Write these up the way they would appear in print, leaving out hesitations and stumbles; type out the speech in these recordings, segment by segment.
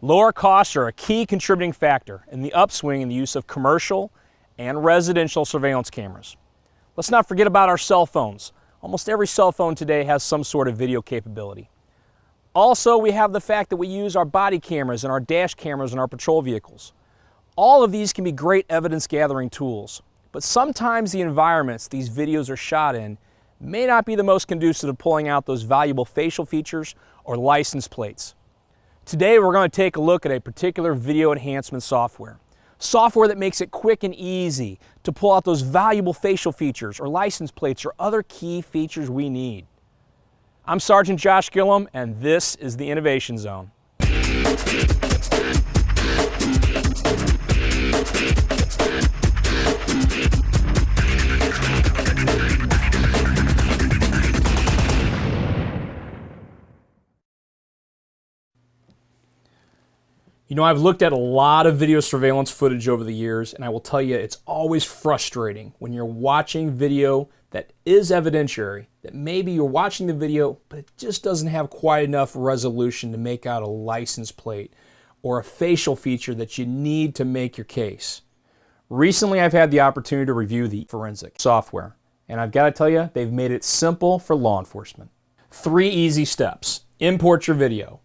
Lower costs are a key contributing factor in the upswing in the use of commercial and residential surveillance cameras. Let's not forget about our cell phones. Almost every cell phone today has some sort of video capability. Also, we have the fact that we use our body cameras and our dash cameras in our patrol vehicles. All of these can be great evidence gathering tools, but sometimes the environments these videos are shot in may not be the most conducive to pulling out those valuable facial features or license plates. Today we're going to take a look at a particular video enhancement software. Software that makes it quick and easy to pull out those valuable facial features or license plates or other key features we need. I'm Sergeant Josh Gillum, and this is the Innovation Zone. You know, I've looked at a lot of video surveillance footage over the years, and I will tell you it's always frustrating when you're watching video that is evidentiary, that maybe you're watching the video, but it just doesn't have quite enough resolution to make out a license plate or a facial feature that you need to make your case. Recently, I've had the opportunity to review the forensic software, and I've got to tell you, they've made it simple for law enforcement. 3 easy steps. Import your video.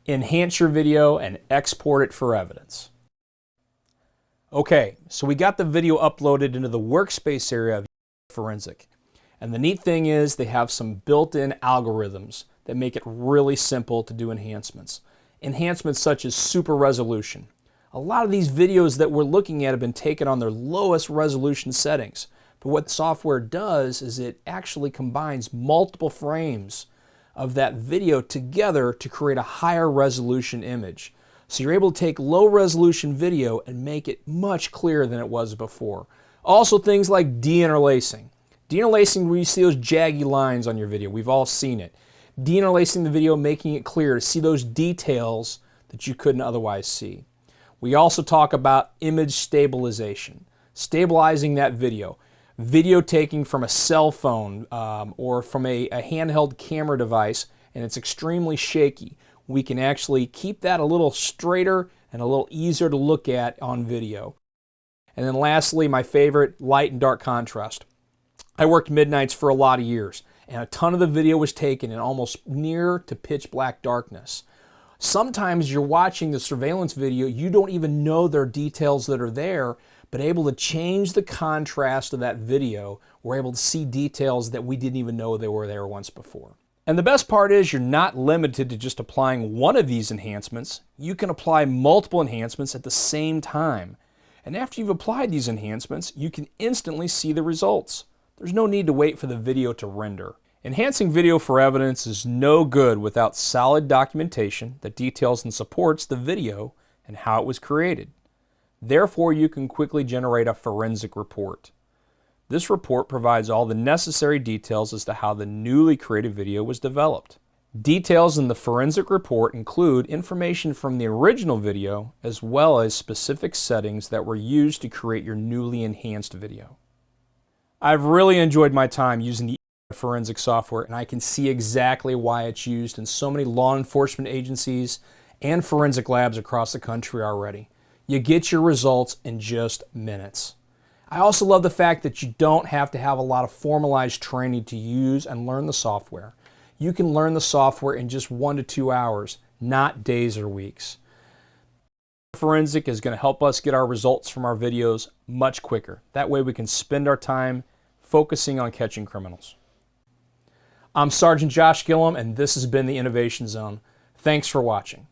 Enhance your video and export it for evidence. Okay, so we got the video uploaded into the workspace area of Forensic. And the neat thing is they have some built-in algorithms that make it really simple to do enhancements. Enhancements such as super resolution. A lot of these videos that we're looking at have been taken on their lowest resolution settings. But what the software does is it actually combines multiple frames of that video together to create a higher resolution image. So you're able to take low resolution video and make it much clearer than it was before. Also things like deinterlacing. Deinterlacing, where you see those jaggy lines on your video, we've all seen it. Deinterlacing the video, making it clear to see those details that you couldn't otherwise see. We also talk about image stabilization, stabilizing that video. Video taking from a cell phone or from a handheld camera device, and it's extremely shaky. We can actually keep that a little straighter and a little easier to look at on video. And then lastly, my favorite, light and dark contrast. I worked midnights for a lot of years, and a ton of the video was taken in almost near to pitch black darkness. Sometimes you're watching the surveillance video, you don't even know there are details that are there, but able to change the contrast of that video, we're able to see details that we didn't even know they were there once before. And the best part is you're not limited to just applying one of these enhancements. You can apply multiple enhancements at the same time. And after you've applied these enhancements, you can instantly see the results. There's no need to wait for the video to render. Enhancing video for evidence is no good without solid documentation that details and supports the video and how it was created. Therefore, you can quickly generate a forensic report. This report provides all the necessary details as to how the newly created video was developed. Details in the forensic report include information from the original video as well as specific settings that were used to create your newly enhanced video. I've really enjoyed my time using the forensic software, and I can see exactly why it's used in so many law enforcement agencies and forensic labs across the country already. You get your results in just minutes. I also love the fact that you don't have to have a lot of formalized training to use and learn the software. You can learn the software in just 1 to 2 hours, not days or weeks. Forensic is going to help us get our results from our videos much quicker. That way we can spend our time focusing on catching criminals. I'm Sergeant Josh Gillum, and this has been the Innovation Zone. Thanks for watching.